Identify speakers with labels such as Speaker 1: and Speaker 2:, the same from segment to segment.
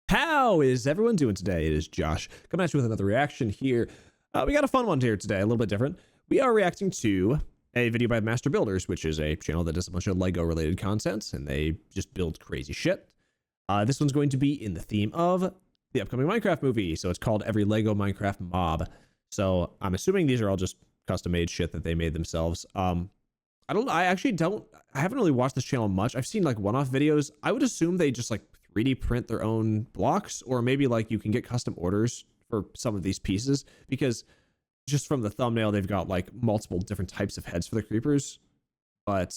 Speaker 1: How is everyone doing today? It is Josh coming at you with another reaction here. We got a fun one here today, a little bit different. We are reacting to a video by Master Builders, which is a channel that does a bunch of Lego related content, and they just build crazy shit. This one's going to be in the theme of the upcoming Minecraft movie. So it's called Every Lego Minecraft Mob. So I'm assuming these are all just custom made shit that they made themselves. I haven't really watched this channel much. I've seen like one-off videos. I would assume they just like 3D print their own blocks, or maybe like you can get custom orders for some of these pieces, because just from the thumbnail they've got like multiple different types of heads for the creepers. But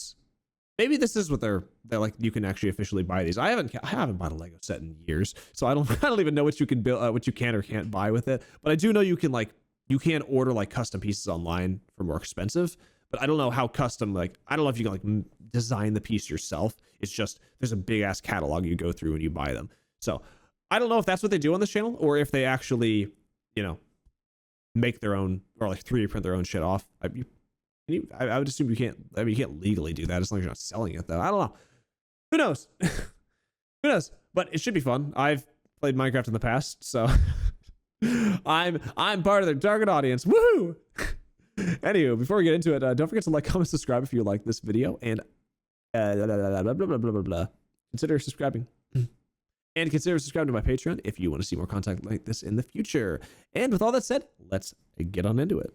Speaker 1: maybe this is what they're like, you can actually officially buy these. I haven't bought a Lego set in years, so I don't even know what you can build, what you can or can't buy with it. But I do know you can order like custom pieces online for more expensive. But I don't know how custom, like, I don't know if you can like design the piece yourself. It's just, there's a big ass catalog you go through when you buy them. So I don't know if that's what they do on this channel, or if they actually, you know, make their own, or like 3D print their own shit off. I would assume you can't, I mean, you can't legally do that as long as you're not selling it though. I don't know. Who knows? Who knows? But it should be fun. I've played Minecraft in the past, so I'm part of their target audience. Woohoo! Anywho, before we get into it, don't forget to like, comment, subscribe if you like this video, and consider subscribing. And consider subscribing to my Patreon if you want to see more content like this in the future. And with all that said, let's get on into it.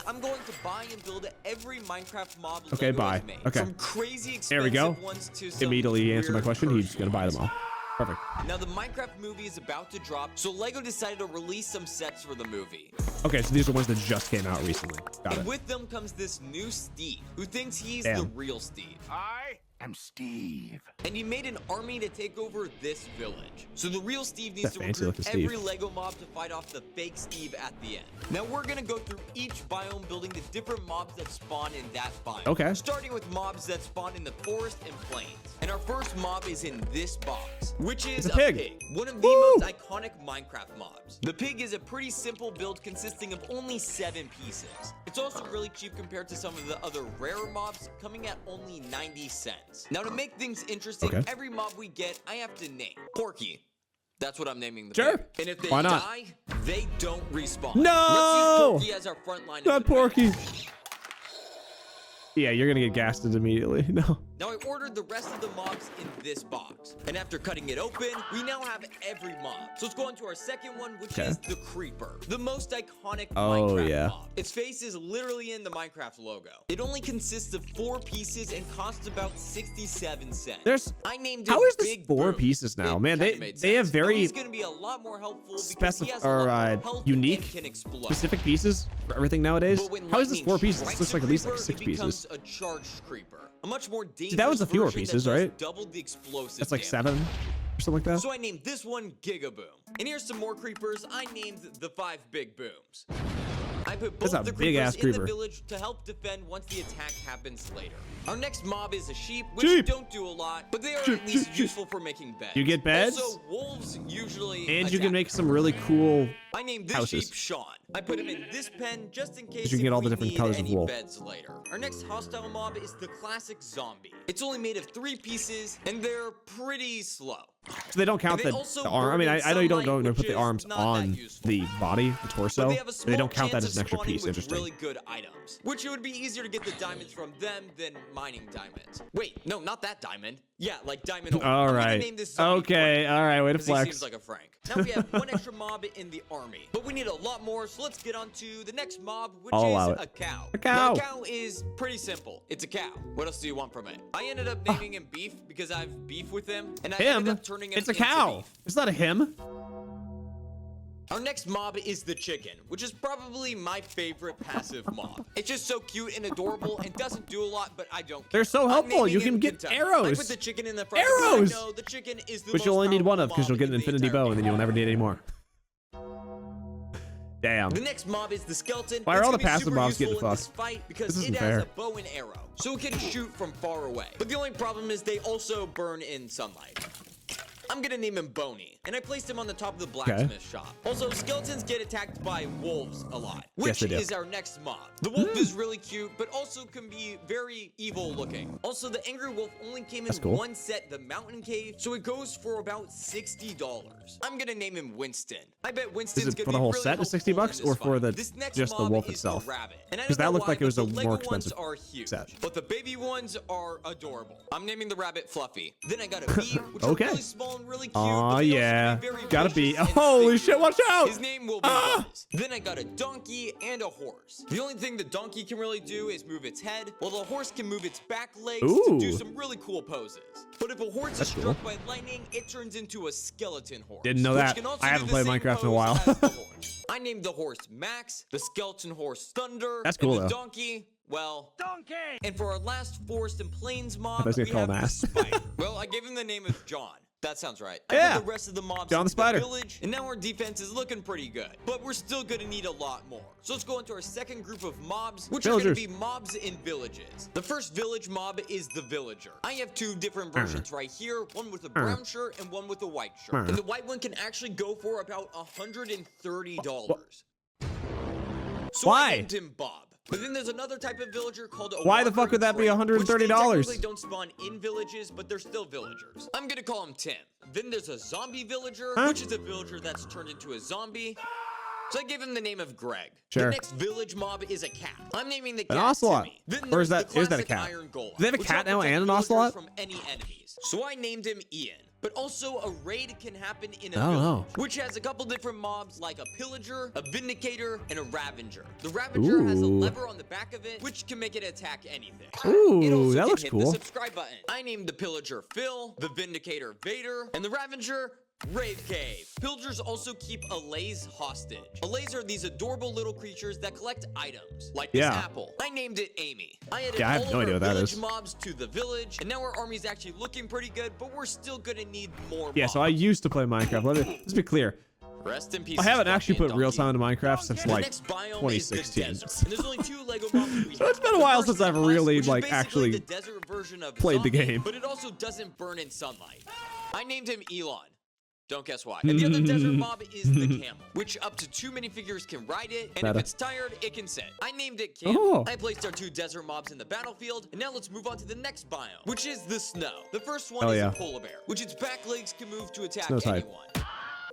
Speaker 2: I'm going to buy and build every Minecraft mob.
Speaker 1: Okay, buy. Okay.
Speaker 2: From crazy
Speaker 1: there we go.
Speaker 2: Ones to some
Speaker 1: immediately answer my question. He's gonna buy them all. Perfect.
Speaker 2: Now the Minecraft movie is about to drop, so Lego decided to release some sets for the movie.
Speaker 1: Okay, so these are ones that just came out recently. Got it.
Speaker 2: With them comes this new Steve, who thinks he's the real Steve.
Speaker 3: I am Steve.
Speaker 2: And he made an army to take over this village. So the real Steve needs to recruit every Lego mob to fight off the fake Steve at the end. Now we're gonna go through each biome, building the different mobs that spawn in that biome.
Speaker 1: Okay.
Speaker 2: Starting with mobs that spawn in the forest and plains. And our first mob is in this box, which is a pig. One of the most iconic Minecraft mobs. The pig is a pretty simple build consisting of only 7 pieces. It's also really cheap compared to some of the other rarer mobs, coming at only 90 cents. Now to make things interesting, every mob we get, I have to name. Porky. That's what I'm naming the pig. And if they die, they don't respawn.
Speaker 1: No!
Speaker 2: Let's use Porky as our front line.
Speaker 1: Not Porky. Yeah, you're gonna get gassed immediately. No.
Speaker 2: Now I ordered the rest of the mobs in this box, and after cutting it open, we now have every mob. So let's go on to our second one, which is the Creeper, the most iconic Minecraft mob. Its face is literally in the Minecraft logo. It only consists of 4 pieces and costs about 67 cents.
Speaker 1: I named it How is this 4 pieces now, man? They have very
Speaker 2: he's gonna be a lot more helpful because he has a lot more health
Speaker 1: unique,
Speaker 2: and can explode.
Speaker 1: Specific pieces for everything nowadays. How is this 4 pieces? This looks like at least like 6 pieces.
Speaker 2: A charged creeper, a much more dangerous.
Speaker 1: See, that was a fewer pieces, right?
Speaker 2: Doubled the explosive.
Speaker 1: That's like 7 or something like that.
Speaker 2: So I named this one Giga Boom. And here's some more creepers. I named the 5 big booms. I put both the creepers in the village to help defend once the attack happens later. Our next mob is a sheep, which don't do a lot, but they are at least useful for making beds.
Speaker 1: You get beds?
Speaker 2: Also, wolves usually
Speaker 1: and you can make some really cool
Speaker 2: I named this sheep Sean. I put him in this pen just in case
Speaker 1: you can get all the different colors of wolf.
Speaker 2: Beds later. Our next hostile mob is the classic zombie. It's only made of 3 pieces, and they're pretty slow.
Speaker 1: So they don't count the arm. I mean, I know you don't put the arms on the body, the torso. They don't count that as an extra piece. Interesting.
Speaker 2: Really good items, which it would be easier to get the diamonds from them than mining diamonds. Wait, no, not that diamond. Yeah, like diamond.
Speaker 1: All right. Okay. All right. Way to flex.
Speaker 2: He seems like a Frank. Now we have 1 extra mob in the army, but we need a lot more. So let's get on to the next mob, which is a cow.
Speaker 1: A cow.
Speaker 2: Now, a cow is pretty simple. It's a cow. What else do you want from it? I ended up naming him Beef because I have beef with him, and I ended up turning him into Beef. It's a cow.
Speaker 1: It's not a him.
Speaker 2: Our next mob is the chicken, which is probably my favorite passive mob. It's just so cute and adorable and doesn't do a lot, but I don't care.
Speaker 1: They're so helpful. You can get arrows.
Speaker 2: I put the chicken in the front.
Speaker 1: Arrows!
Speaker 2: No, the chicken is the
Speaker 1: which you'll only need 1 of because you'll get an infinity bow and then you'll never need any more. Damn.
Speaker 2: The next mob is the skeleton.
Speaker 1: Why are all the passive mobs getting fucked?
Speaker 2: Because it has a bow and arrow, so it can shoot from far away. But the only problem is they also burn in sunlight. I'm gonna name him Boney, and I placed him on the top of the blacksmith shop. Also, skeletons get attacked by wolves a lot, which is our next mob. The wolf is really cute, but also can be very evil looking. Also, the angry wolf only came in one set, the mountain cave, so it goes for about $60. I'm gonna name him Winston. I bet Winston's gonna
Speaker 1: for
Speaker 2: be
Speaker 1: the whole
Speaker 2: really
Speaker 1: set is $60 or for the just the wolf itself? Because that looked like it was a more expensive set.
Speaker 2: But the baby ones are adorable. I'm naming the rabbit Fluffy. Then I got a bee, which is really small and really cute.
Speaker 1: Oh yeah, gotta be. Holy shit! Watch out!
Speaker 2: His name will be Buzz. Then I got a donkey and a horse. The only thing the donkey can really do is move its head, while the horse can move its back legs to do some really cool poses. But if a horse is struck by lightning, it turns into a skeleton horse.
Speaker 1: Didn't know that. I haven't played Minecraft in a while.
Speaker 2: I named the horse Max, the skeleton horse Thunder,
Speaker 1: That's cool,
Speaker 2: and the
Speaker 1: though.
Speaker 2: donkey, well, Donkey. And for our last forest and plains mob,
Speaker 1: we
Speaker 2: have
Speaker 1: the
Speaker 2: Spider. Well, I gave him the name of John. That sounds right.
Speaker 1: Yeah.
Speaker 2: I put the rest of the mobs
Speaker 1: John the Spider.
Speaker 2: village, and now our defense is looking pretty good. But we're still gonna need a lot more. So let's go into our second group of mobs, which are gonna be mobs in villages. The first village mob is the villager. I have two different versions right here, one with a brown shirt and one with a white shirt. And the white one can actually go for about $130. So I named him Bob. But then there's another type of villager called a
Speaker 1: Why the fuck would that be $130?
Speaker 2: They don't spawn in villages, but they're still villagers. I'm gonna call him Tim. Then there's a zombie villager, which is a villager that's turned into a zombie. So I gave him the name of Greg.
Speaker 1: Sure.
Speaker 2: The next village mob is a cat. I'm naming the cat
Speaker 1: an ocelot.
Speaker 2: Timmy. Then
Speaker 1: Or is
Speaker 2: there's
Speaker 1: that
Speaker 2: the
Speaker 1: a cat?
Speaker 2: Iron Golem,
Speaker 1: Do they have a
Speaker 2: which
Speaker 1: cat
Speaker 2: help
Speaker 1: now and an
Speaker 2: protect
Speaker 1: ocelot?
Speaker 2: villagers from any enemies. So I named him Ian. But also a raid can happen in a
Speaker 1: Oh,
Speaker 2: village, which has a couple different mobs like a pillager, a vindicator, and a ravager. The ravager has a lever on the back of it, which can make it attack anything.
Speaker 1: Ooh, that looks
Speaker 2: hit
Speaker 1: cool.
Speaker 2: The subscribe button. I named the pillager Phil, the vindicator Vader, and the ravager Rave Cave. Pillagers also keep allays hostage. Allays are these adorable little creatures that collect items, like this apple. I named it Amy. I added
Speaker 1: I have
Speaker 2: all
Speaker 1: no
Speaker 2: of
Speaker 1: idea
Speaker 2: our
Speaker 1: what that
Speaker 2: village
Speaker 1: is.
Speaker 2: mobs to the village, and now our army's actually looking pretty good, but we're still gonna need more
Speaker 1: Yeah,
Speaker 2: mobs.
Speaker 1: so I used to play Minecraft. Let's be clear.
Speaker 2: Rest in peace.
Speaker 1: I haven't actually put real time into Minecraft since like
Speaker 2: next biome
Speaker 1: 2016.
Speaker 2: is the desert, and there's only two Lego mobs.
Speaker 1: So it's been a while since I've really
Speaker 2: like
Speaker 1: actually
Speaker 2: the desert version of
Speaker 1: played the
Speaker 2: zombie,
Speaker 1: game.
Speaker 2: but it also doesn't burn in sunlight. I named him Elon. Don't guess why. And the other desert mob is the camel, which up to 2 minifigures can ride it, and if it's tired, it can sit. I named it Camel. I placed our 2 desert mobs in the battlefield, and now let's move on to the next biome, which is the snow. The first one is a polar bear, which its back legs can move to attack anyone.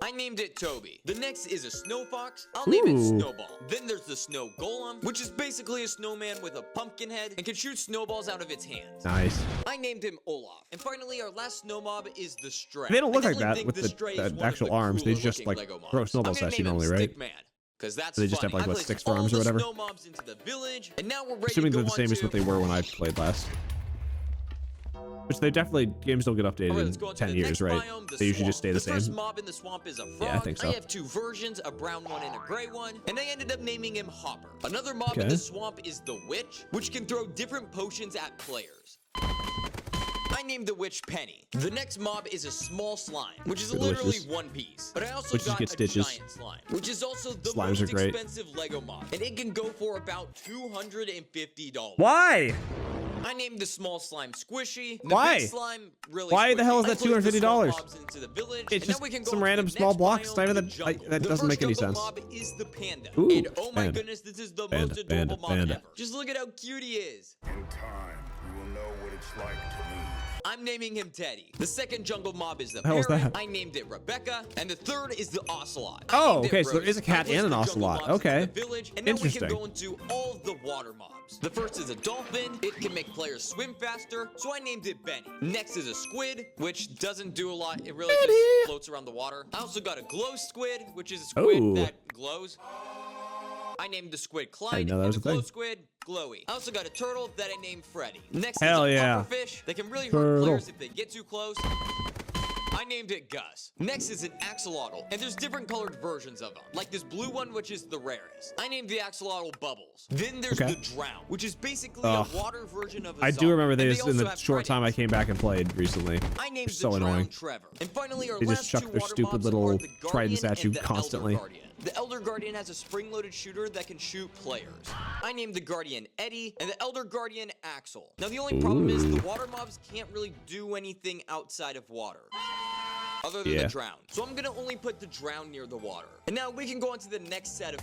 Speaker 2: I named it Toby. The next is a snow fox. I'll name it Snowball. Then there's the snow golem, which is basically a snowman with a pumpkin head and can shoot snowballs out of its hands.
Speaker 1: Nice.
Speaker 2: I named him Olaf. And finally, our last snow mob is the Stray.
Speaker 1: They don't look like that with the actual arms. They just like throw snowballs at you normally, right?
Speaker 2: Because that's
Speaker 1: they just have like what, 6 arms or whatever.
Speaker 2: Snow mobs into the village, and now we're ready
Speaker 1: Assuming
Speaker 2: to
Speaker 1: they're
Speaker 2: go
Speaker 1: the same as what they were when I played last. Which they definitely, games don't get updated in 10 years, right? They usually just stay the same.
Speaker 2: The first mob in the swamp is a frog.
Speaker 1: Yeah, I think so.
Speaker 2: I have 2 versions, a brown one and a gray one, and I ended up naming him Hopper. Another mob in the swamp is the witch, which can throw different potions at players. I named the witch Penny. The next mob is a small slime, which is literally 1 piece. But I also got a giant slime, which is also the most expensive Lego mob, and it can go for about $250.
Speaker 1: Why?
Speaker 2: I named the small slime Squishy. The
Speaker 1: Why?
Speaker 2: big slime really
Speaker 1: Why the hell is that $250?
Speaker 2: Village,
Speaker 1: it's just some random small blocks. That doesn't make any sense.
Speaker 2: Mob is the panda.
Speaker 1: Ooh,
Speaker 2: and oh my goodness, this is the most adorable mob ever. Just look at how cute he is.
Speaker 3: In time, you will know what it's like to lose.
Speaker 2: I'm naming him Teddy. The second jungle mob is the
Speaker 1: parrot.
Speaker 2: That? I named it Rebecca. And the third is the ocelot.
Speaker 1: Oh, okay, so there is a cat and an ocelot. Okay.
Speaker 2: Village, and now we can go into all of the water mobs. The first is a dolphin. It can make players swim faster, so I named it Benny. Next is a squid, which doesn't do a lot. It really just floats around the water. I also got a glow squid, which is a squid that glows. I named the squid Clyde, and the glow squid Glowy. I also got a turtle that I named Freddy. Next is a pufferfish that can really hurt players if they get too close. I named it Gus. Next is an axolotl, and there's different colored versions of them, like this blue one, which is the rarest. I named the axolotl Bubbles. Then there's the Drown, which is basically a water version of a zombie.
Speaker 1: I do remember this in the short time I came back and played recently.
Speaker 2: I named
Speaker 1: so
Speaker 2: the
Speaker 1: annoying.
Speaker 2: Trevor. And finally, our
Speaker 1: they
Speaker 2: last
Speaker 1: just chuck
Speaker 2: 2
Speaker 1: their
Speaker 2: water
Speaker 1: stupid
Speaker 2: mobs
Speaker 1: little
Speaker 2: are the
Speaker 1: tridents at you
Speaker 2: Guardian and the
Speaker 1: constantly.
Speaker 2: Elder Guardian. The Elder Guardian has a spring-loaded shooter that can shoot players. I named the Guardian Eddie and the Elder Guardian Axel. Now the only problem is the water mobs can't really do anything outside of water. other than the drown. So I'm gonna only put the drown near the water. And now we can go on to the next set of...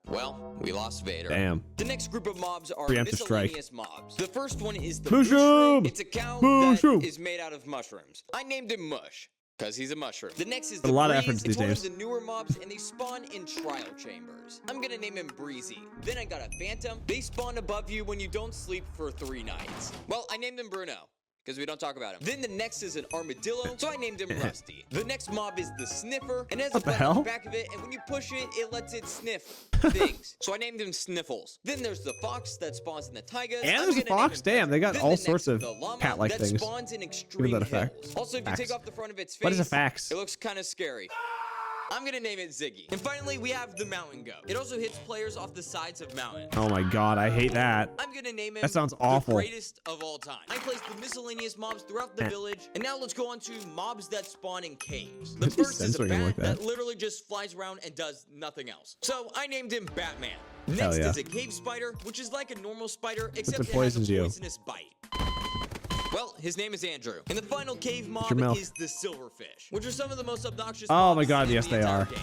Speaker 2: Well, we lost Vader.
Speaker 1: Damn.
Speaker 2: The next group of mobs are
Speaker 1: Preemptive
Speaker 2: miscellaneous mobs. The first one is the
Speaker 1: mushroom.
Speaker 2: It's a cow that is made out of mushrooms. I named him Mush, because he's a mushroom. The next is the
Speaker 1: a lot of
Speaker 2: Breeze.
Speaker 1: efforts these
Speaker 2: It's one
Speaker 1: days.
Speaker 2: of the newer mobs, and they spawn in trial chambers. I'm gonna name him Breezy. Then I got a Phantom. They spawn above you when you don't sleep for 3 nights. Well, I named him Bruno, because we don't talk about him. Then the next is an armadillo, so I named him Rusty. The next mob is the sniffer, and has a button on the back of it, and when you push it, it lets it sniff things. So I named him Sniffles. Then there's the fox that spawns in the taigas.
Speaker 1: And there's a fox? Damn, they got all sorts of cat-like things.
Speaker 2: That spawns in extreme
Speaker 1: that a
Speaker 2: hills.
Speaker 1: fact?
Speaker 2: Also, if you take off the front of its face,
Speaker 1: What is a fax?
Speaker 2: it looks kind of scary. I'm gonna name it Ziggy. And finally, we have the mountain goat. It also hits players off the sides of mountains.
Speaker 1: Oh my god, I hate that.
Speaker 2: I'm gonna name him
Speaker 1: That sounds awful.
Speaker 2: the greatest of all time. I placed the miscellaneous mobs throughout the village, and now let's go on to mobs that spawn in caves. The first is a bat
Speaker 1: like
Speaker 2: that literally just flies around and does nothing else. So I named him Batman. Next
Speaker 1: yeah.
Speaker 2: is a cave spider, which is like a normal spider, except
Speaker 1: it
Speaker 2: it has a
Speaker 1: poisons you.
Speaker 2: poisonous bite. Well, his name is Andrew. And the final cave mob is the silverfish, which are some of the most obnoxious mobs
Speaker 1: my god,
Speaker 2: in
Speaker 1: yes
Speaker 2: the
Speaker 1: they
Speaker 2: entire
Speaker 1: are.
Speaker 2: game.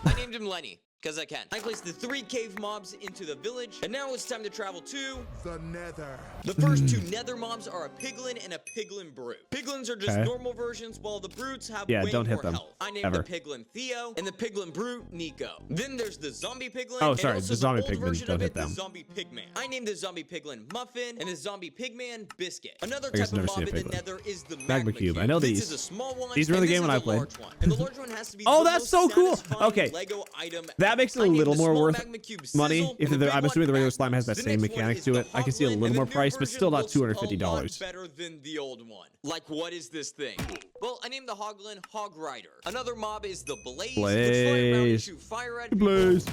Speaker 2: I named him Lenny, because I can. I placed the 3 cave mobs into the village, and now it's time to travel to...
Speaker 3: The Nether.
Speaker 2: The first 2 nether mobs are a piglin and a piglin brute. Piglins are just normal versions, while the brutes have way
Speaker 1: don't hit
Speaker 2: more
Speaker 1: them.
Speaker 2: health. I named the piglin Theo, and the piglin brute Nico. Then there's the zombie piglin.
Speaker 1: Oh,
Speaker 2: and
Speaker 1: sorry,
Speaker 2: also
Speaker 1: the zombie
Speaker 2: old
Speaker 1: pigmen,
Speaker 2: version
Speaker 1: don't
Speaker 2: of
Speaker 1: hit
Speaker 2: it, the
Speaker 1: them.
Speaker 2: zombie pigman. I named the zombie piglin Muffin, and the zombie pigman Biscuit. Another
Speaker 1: guess
Speaker 2: type
Speaker 1: I've
Speaker 2: of
Speaker 1: never
Speaker 2: mob
Speaker 1: seen a
Speaker 2: in the
Speaker 1: piglin.
Speaker 2: nether is the
Speaker 1: Magma cube. I know
Speaker 2: This
Speaker 1: these.
Speaker 2: is a small one,
Speaker 1: These were in the
Speaker 2: and
Speaker 1: game
Speaker 2: this
Speaker 1: when
Speaker 2: is
Speaker 1: I
Speaker 2: a
Speaker 1: played.
Speaker 2: large one. And the large one has to be
Speaker 1: Oh,
Speaker 2: the
Speaker 1: that's
Speaker 2: most
Speaker 1: so cool.
Speaker 2: satisfying
Speaker 1: Okay.
Speaker 2: Lego item
Speaker 1: That makes it a
Speaker 2: I named
Speaker 1: little
Speaker 2: the
Speaker 1: more
Speaker 2: small
Speaker 1: worth
Speaker 2: magma cube
Speaker 1: money.
Speaker 2: Sizzle,
Speaker 1: If
Speaker 2: and the
Speaker 1: I'm
Speaker 2: big
Speaker 1: assuming the
Speaker 2: one
Speaker 1: regular slime has that
Speaker 2: The
Speaker 1: same
Speaker 2: next one
Speaker 1: mechanic
Speaker 2: is
Speaker 1: to
Speaker 2: the
Speaker 1: it. I can see a
Speaker 2: Hoglin,
Speaker 1: little
Speaker 2: and
Speaker 1: more
Speaker 2: the new
Speaker 1: price, but
Speaker 2: version
Speaker 1: still about
Speaker 2: looks a lot
Speaker 1: $250.
Speaker 2: better than the old one. Like, what is this thing? Well, I named the Hoglin Hog Rider. Another mob is the Blaze, which fly around and shoot fire at people.
Speaker 1: Blaze.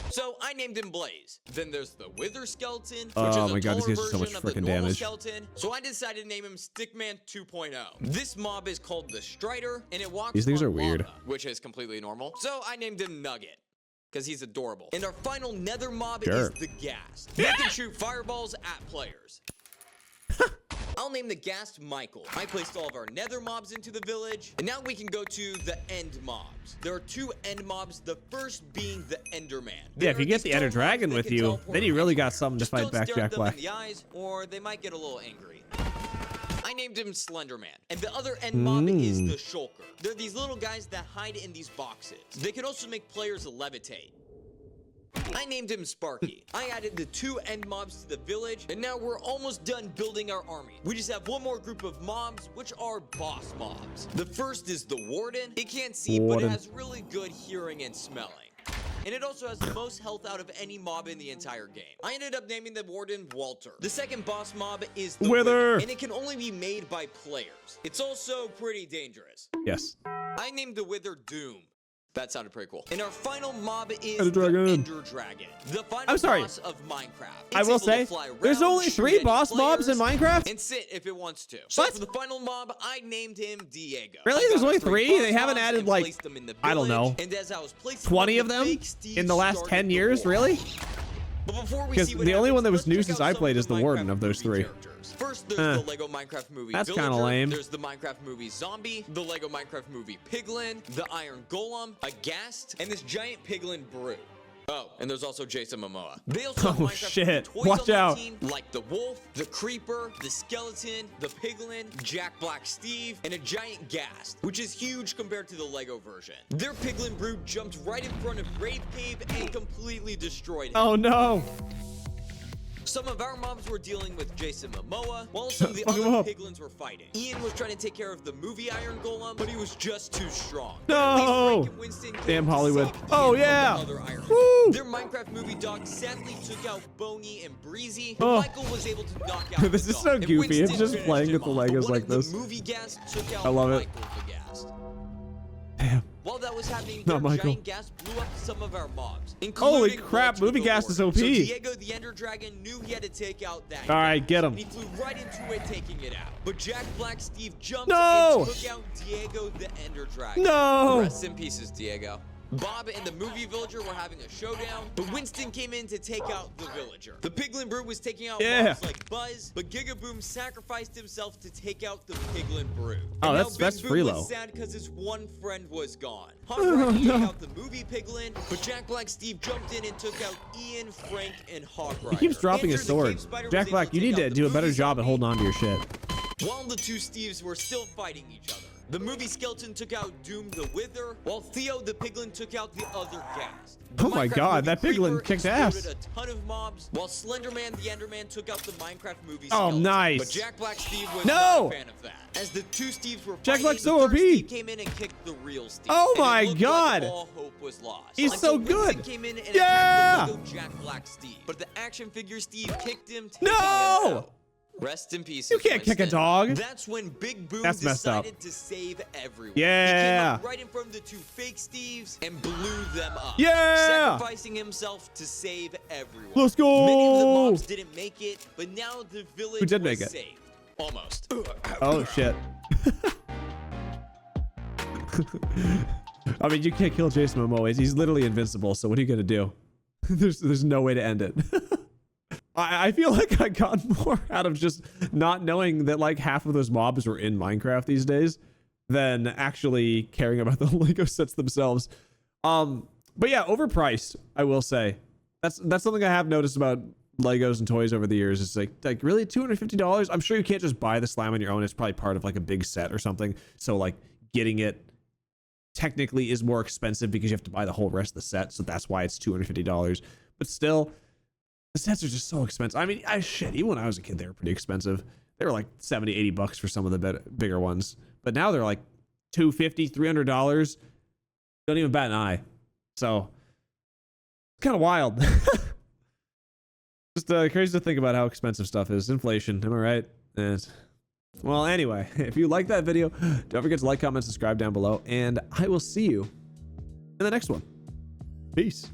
Speaker 2: So I named him Blaze. Then there's the Wither Skeleton, which
Speaker 1: Oh
Speaker 2: is
Speaker 1: my
Speaker 2: a
Speaker 1: god, this
Speaker 2: taller
Speaker 1: guy's so much
Speaker 2: version of the
Speaker 1: freaking
Speaker 2: normal
Speaker 1: damage.
Speaker 2: skeleton. So I decided to name him Stickman 2.0. This mob is called the Strider, and it walks
Speaker 1: These things
Speaker 2: on
Speaker 1: are weird.
Speaker 2: lava, which is completely normal. So I named him Nugget, because he's adorable. And our final nether mob is the Ghast. They can shoot fireballs at players. I'll name the Ghast Michael. I placed all of our nether mobs into the village, and now we can go to the end mobs. There are 2 end mobs, the first being the Enderman.
Speaker 1: Yeah, if you get the Ender Dragon with you, then you really got something to fight back Jack Black.
Speaker 2: In the eyes, or they might get a little angry. I named him Slenderman. And the other end mob is the Shulker. They're these little guys that hide in these boxes. They can also make players levitate. I named him Sparky. I added the 2 end mobs to the village, and now we're almost done building our army. We just have one more group of mobs, which are boss mobs. The first is the Warden. It can't see, but it has really good hearing and smelling. And it also has the most health out of any mob in the entire game. I ended up naming the Warden Walter. The second boss mob is the Wither, and it can only be made by players. It's also pretty dangerous.
Speaker 1: Yes.
Speaker 2: I named the Wither Doom. That sounded pretty cool. And our final mob is
Speaker 1: Ender Dragon.
Speaker 2: the Ender Dragon, the final boss of Minecraft.
Speaker 1: I will say, there's only 3 boss mobs in Minecraft?
Speaker 2: And sit if it wants to. So for the final mob, I named him Diego.
Speaker 1: Really? There's only 3? They haven't added, like, I don't know,
Speaker 2: and as I was placing
Speaker 1: 20 of them in the last 10 years? Really? Because the only one that was new since I played is the Warden of those 3.
Speaker 2: First, there's the Lego Minecraft movie
Speaker 1: That's
Speaker 2: Villager.
Speaker 1: kind of lame.
Speaker 2: There's the Minecraft movie Zombie, the Lego Minecraft movie Piglin, the Iron Golem, a Ghast, and this giant Piglin Brute. Oh, and there's also Jason Momoa. They also have Minecraft toys
Speaker 1: Watch
Speaker 2: on
Speaker 1: out.
Speaker 2: their team, like the Wolf, the Creeper, the Skeleton, the Piglin, Jack Black Steve, and a giant Ghast, which is huge compared to the Lego version. Their Piglin Brute jumped right in front of Brave Cave and completely destroyed him.
Speaker 1: Oh no.
Speaker 2: Some of our mobs were dealing with Jason Momoa, while some of the other piglins were fighting. Ian was trying to take care of the movie Iron Golem, but he was just too strong.
Speaker 1: No! Damn Hollywood. Oh yeah! Woo!
Speaker 2: Their Minecraft movie dog sadly took out Boney and Breezy, but Michael was able to knock out
Speaker 1: This is so goofy. It's just playing with the Legos like this. I love it. Damn.
Speaker 2: While that was happening,
Speaker 1: Not Michael.
Speaker 2: giant gas blew up some of our mobs.
Speaker 1: Holy crap, movie gas is OP.
Speaker 2: So Diego the Ender Dragon knew he had to take out that
Speaker 1: Alright, get him.
Speaker 2: And he flew right into it, taking it out. But Jack Black Steve jumped
Speaker 1: No!
Speaker 2: and took out Diego the Ender Dragon.
Speaker 1: No!
Speaker 2: Rest in pieces, Diego. Bob and the movie villager were having a showdown, but Winston came in to take out the villager. The piglin brute was taking out mobs like Buzz, but Gigaboom sacrificed himself to take out the piglin brute.
Speaker 1: Oh,
Speaker 2: And
Speaker 1: that's
Speaker 2: now Big Boom
Speaker 1: Freelo.
Speaker 2: was sad because his one friend was gone. Hot Rocky took out the movie piglin, but Jack Black Steve jumped in and took out Ian, Frank, and Hawk Rider.
Speaker 1: He keeps dropping his sword. Jack Black, you need to do a better job at holding on to your shit.
Speaker 2: While the two Steves were still fighting each other, the movie skeleton took out Doom the Wither, while Theo the piglin took out the other Ghast. The
Speaker 1: Oh my
Speaker 2: Minecraft
Speaker 1: God,
Speaker 2: movie
Speaker 1: that piglin
Speaker 2: Creeper
Speaker 1: kicked
Speaker 2: exploded
Speaker 1: ass.
Speaker 2: a ton of mobs, while Slenderman the Enderman took out the Minecraft movie
Speaker 1: Oh,
Speaker 2: skeleton.
Speaker 1: nice.
Speaker 2: But Jack Black Steve was
Speaker 1: No!
Speaker 2: not a fan of that. As the two Steves were
Speaker 1: Jack
Speaker 2: fighting,
Speaker 1: Black's
Speaker 2: the
Speaker 1: so
Speaker 2: third
Speaker 1: OP.
Speaker 2: Steve came in and kicked the real Steve.
Speaker 1: Oh
Speaker 2: and it
Speaker 1: my
Speaker 2: looked
Speaker 1: God.
Speaker 2: like all hope was lost.
Speaker 1: He's
Speaker 2: Until
Speaker 1: so
Speaker 2: Winston
Speaker 1: good.
Speaker 2: Came in and
Speaker 1: Yeah!
Speaker 2: attacked the Lego Jack Black Steve, but the action figure Steve kicked him, taking
Speaker 1: No!
Speaker 2: him out. Rest in peace.
Speaker 1: You can't kick a dog.
Speaker 2: That's when Big Boom
Speaker 1: That's messed up.
Speaker 2: decided to save everyone.
Speaker 1: Yeah.
Speaker 2: He came up right in front of the two fake Steves and blew them up.
Speaker 1: Yeah.
Speaker 2: Sacrificing himself to save everyone.
Speaker 1: Let's go.
Speaker 2: Many of the mobs didn't make it, but now the village
Speaker 1: Who did
Speaker 2: was
Speaker 1: make it?
Speaker 2: saved. Almost.
Speaker 1: Oh shit. I mean, you can't kill Jason Momoa. He's literally invincible. So what are you gonna do? There's no way to end it. I feel like I got more out of just not knowing that like half of those mobs were in Minecraft these days than actually caring about the Lego sets themselves. But yeah, overpriced, I will say. That's something I have noticed about Legos and toys over the years. It's like really $250? I'm sure you can't just buy the slime on your own. It's probably part of like a big set or something. So like getting it technically is more expensive because you have to buy the whole rest of the set. So that's why it's $250. But still, the sets are just so expensive. I mean, shit, even when I was a kid, they were pretty expensive. They were like 70, 80 bucks for some of the bigger ones. But now they're like $250, $300. Don't even bat an eye. So it's kind of wild. Just crazy to think about how expensive stuff is. Inflation, am I right? Well, anyway, if you like that video, don't forget to like, comment, subscribe down below, and I will see you in the next one. Peace.